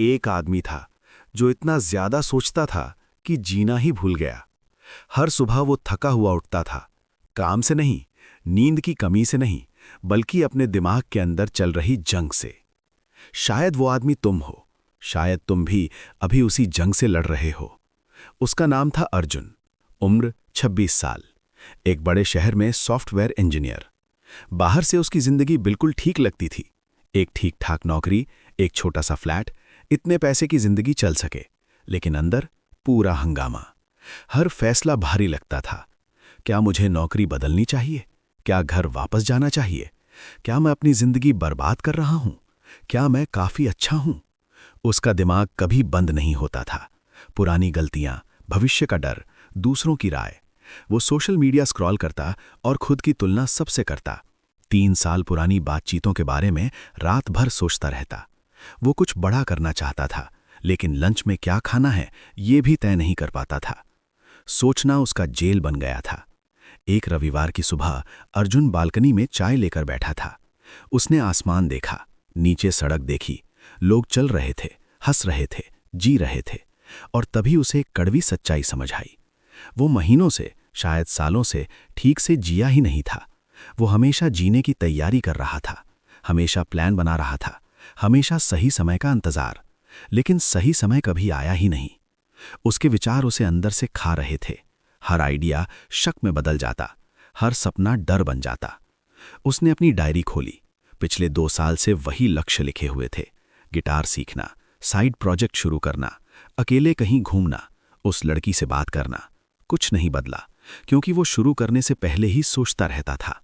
एक आदमी था जो इतना ज्यादा सोचता था कि जीना ही भूल गया। हर सुबह वो थका हुआ उठता था, काम से नहीं, नींद की कमी से नहीं, बल्कि अपने दिमाग के अंदर चल रही जंग से। शायद वो आदमी तुम हो, शायद तुम भी अभी उसी जंग से लड़ रहे हो। उसका नाम था अर्जुन, उम्र 26 साल, एक बड़े शहर में सॉफ्टवेयर इंजीनियर। बाहर से उसकी जिंदगी बिल्कुल ठीक लगती थी, एक ठीक ठाक नौकरी, एक छोटा सा फ्लैट, इतने पैसे की जिंदगी चल सके। लेकिन अंदर पूरा हंगामा। हर फैसला भारी लगता था। क्या मुझे नौकरी बदलनी चाहिए? क्या घर वापस जाना चाहिए? क्या मैं अपनी जिंदगी बर्बाद कर रहा हूं? क्या मैं काफी अच्छा हूं? उसका दिमाग कभी बंद नहीं होता था। पुरानी गलतियां, भविष्य का डर, दूसरों की राय। वो सोशल मीडिया स्क्रॉल करता और खुद की तुलना सबसे करता। 3 साल पुरानी बातचीतों के बारे में रात भर सोचता रहता। वो कुछ बड़ा करना चाहता था, लेकिन लंच में क्या खाना है ये भी तय नहीं कर पाता था। सोचना उसका जेल बन गया था। एक रविवार की सुबह अर्जुन बालकनी में चाय लेकर बैठा था। उसने आसमान देखा, नीचे सड़क देखी, लोग चल रहे थे, हंस रहे थे, जी रहे थे। और तभी उसे एक कड़वी सच्चाई समझ आई। वो महीनों से, शायद सालों से ठीक से जिया ही नहीं था। वो हमेशा जीने की तैयारी कर रहा था, हमेशा प्लान बना रहा था, हमेशा सही समय का इंतजार। लेकिन सही समय कभी आया ही नहीं। उसके विचार उसे अंदर से खा रहे थे। हर आइडिया शक में बदल जाता, हर सपना डर बन जाता। उसने अपनी डायरी खोली। पिछले 2 साल से वही लक्ष्य लिखे हुए थे। गिटार सीखना, साइड प्रोजेक्ट शुरू करना, अकेले कहीं घूमना, उस लड़की से बात करना। कुछ नहीं बदला, क्योंकि वो शुरू करने से पहले ही सोचता रहता था।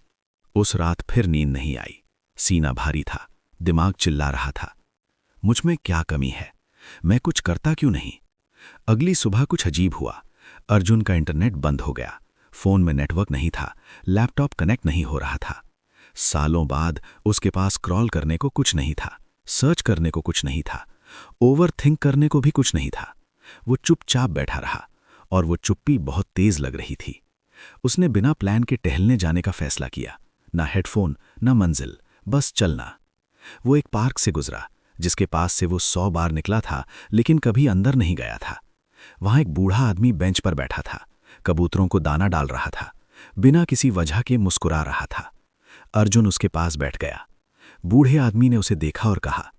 उस रात फिर नींद नहीं आई। सीना भारी था, दिमाग चिल्ला रहा था, मुझ में क्या कमी है? मैं कुछ करता क्यों नहीं? अगली सुबह कुछ अजीब हुआ। अर्जुन का इंटरनेट बंद हो गया। फोन में नेटवर्क नहीं था, लैपटॉप कनेक्ट नहीं हो रहा था। सालों बाद उसके पास स्क्रॉल करने को कुछ नहीं था, सर्च करने को कुछ नहीं था, ओवर थिंक करने को भी कुछ नहीं था। वो चुपचाप बैठा रहा, और वो चुप्पी बहुत तेज लग रही थी। उसने बिना प्लान के टहलने जाने का फैसला किया। ना हेडफोन, ना मंजिल, बस चलना। वो एक पार्क से गुजरा, जिसके पास से वो 100 बार निकला था, लेकिन कभी अंदर नहीं गया था। वहां एक बूढ़ा आदमी बेंच पर बैठा था, कबूतरों को दाना डाल रहा था, बिना किसी वजह के मुस्कुरा रहा था। अर्जुन उसके पास बैठ गया। बूढ़े आदमी ने उसे देखा और कहा,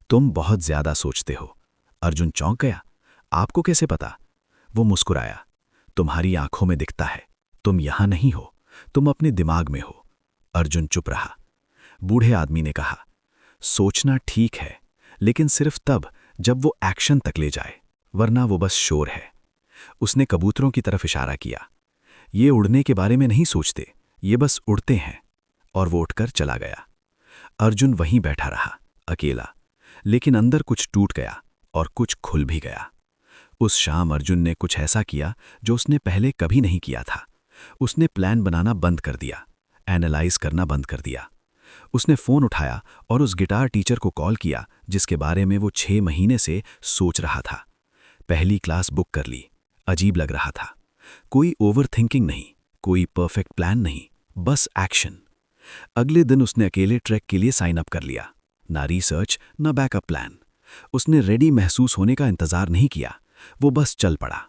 तुम बहुत ज्यादा सोचते हो। अर्जुन चौंक गया। आपको कैसे पता? वो मुस्कुराया। तुम्हारी आंखों में दिखता है, तुम यहां नहीं हो, तुम अपने दिमाग में हो। अर्जुन चुप रहा। बूढ़े आदमी ने कहा, सोचना ठीक है, लेकिन सिर्फ तब जब वो एक्शन तक ले जाए, वरना वो बस शोर है। उसने कबूतरों की तरफ इशारा किया। ये उड़ने के बारे में नहीं सोचते, ये बस उड़ते हैं। और वो उठकर चला गया। अर्जुन वहीं बैठा रहा, अकेला। लेकिन अंदर कुछ टूट गया और कुछ खुल भी गया। उस शाम अर्जुन ने कुछ ऐसा किया जो उसने पहले कभी नहीं किया था। उसने प्लान बनाना बंद कर दिया, एनालाइज करना बंद कर दिया। उसने फोन उठाया और उस गिटार टीचर को कॉल किया जिसके बारे में वो 6 महीने से सोच रहा था। पहली क्लास बुक कर ली। अजीब लग रहा था। कोई ओवर थिंकिंग नहीं, कोई परफेक्ट प्लान नहीं, बस एक्शन। अगले दिन उसने अकेले ट्रैक के लिए साइन अप कर लिया। ना रिसर्च, ना बैकअप प्लान। उसने रेडी महसूस होने का इंतजार नहीं किया, वो बस चल पड़ा।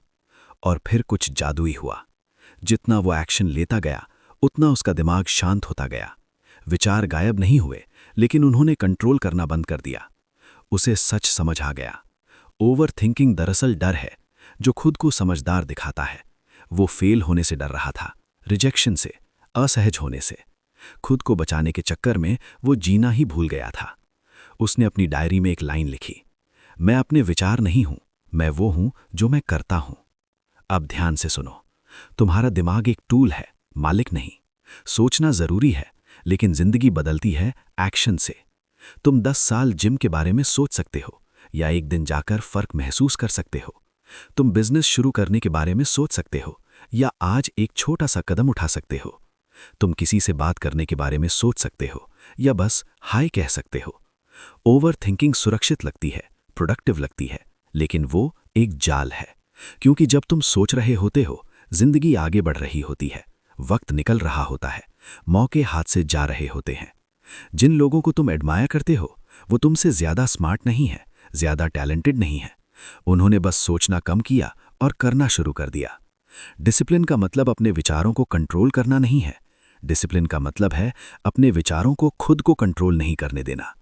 और फिर कुछ जादुई हुआ। जितना वो एक्शन लेता गया, उतना उसका दिमाग शांत होता गया। विचार गायब नहीं हुए, लेकिन उन्होंने कंट्रोल करना बंद कर दिया। उसे सच समझ आ गया। ओवर थिंकिंग दरअसल डर है, जो खुद को समझदार दिखाता है। वो फेल होने से डर रहा था, रिजेक्शन से, असहज होने से। खुद को बचाने के चक्कर में वो जीना ही भूल गया था। उसने अपनी डायरी में एक लाइन लिखी, मैं अपने विचार नहीं हूं, मैं वो हूं जो मैं करता हूं। अब ध्यान से सुनो, तुम्हारा दिमाग एक टूल है, मालिक नहीं। सोचना जरूरी है, लेकिन जिंदगी बदलती है एक्शन से। तुम 10 साल जिम के बारे में सोच सकते हो, या एक दिन जाकर फर्क महसूस कर सकते हो। तुम बिजनेस शुरू करने के बारे में सोच सकते हो, या आज एक छोटा सा कदम उठा सकते हो। तुम किसी से बात करने के बारे में सोच सकते हो, या बस हाय कह सकते हो। ओवर थिंकिंग सुरक्षित लगती है, प्रोडक्टिव लगती है, लेकिन वो एक जाल है। क्योंकि जब तुम सोच रहे होते हो, जिंदगी आगे बढ़ रही होती है, वक्त निकल रहा होता है, मौके हाथ से जा रहे होते हैं। जिन लोगों को तुम एडमायर करते हो, वो तुमसे ज्यादा स्मार्ट नहीं है, ज़्यादा टैलेंटेड नहीं है। उन्होंने बस सोचना कम किया और करना शुरू कर दिया। डिसिप्लिन का मतलब अपने विचारों को कंट्रोल करना नहीं है। डिसिप्लिन का मतलब है अपने विचारों को खुद को कंट्रोल नहीं करने देना।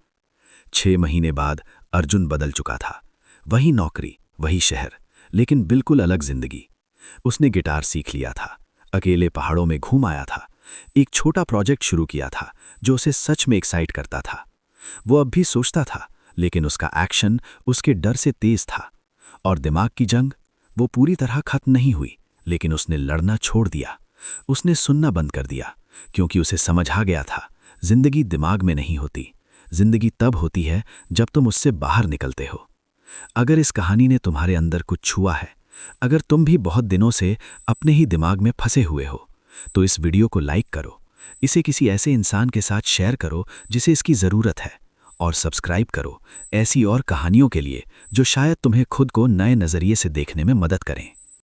6 महीने बाद अर्जुन बदल चुका था। वही नौकरी, वही शहर, लेकिन बिल्कुल अलग जिंदगी। उसने गिटार सीख लिया था, अकेले पहाड़ों में घूम आया था, एक छोटा प्रोजेक्ट शुरू किया था जो उसे सच में एक्साइट करता था। वो अब भी सोचता था, लेकिन उसका एक्शन उसके डर से तेज था। और दिमाग की जंग, वो पूरी तरह खत्म नहीं हुई, लेकिन उसने लड़ना छोड़ दिया। उसने सुनना बंद कर दिया, क्योंकि उसे समझ आ गया था, जिंदगी दिमाग में नहीं होती, जिंदगी तब होती है जब तुम उससे बाहर निकलते हो। अगर इस कहानी ने तुम्हारे अंदर कुछ छुआ है, अगर तुम भी बहुत दिनों से अपने ही दिमाग में फंसे हुए हो, तो इस वीडियो को लाइक करो, इसे किसी ऐसे इंसान के साथ शेयर करो जिसे इसकी ज़रूरत है, और सब्सक्राइब करो ऐसी और कहानियों के लिए जो शायद तुम्हें खुद को नए नज़रिए से देखने में मदद करें।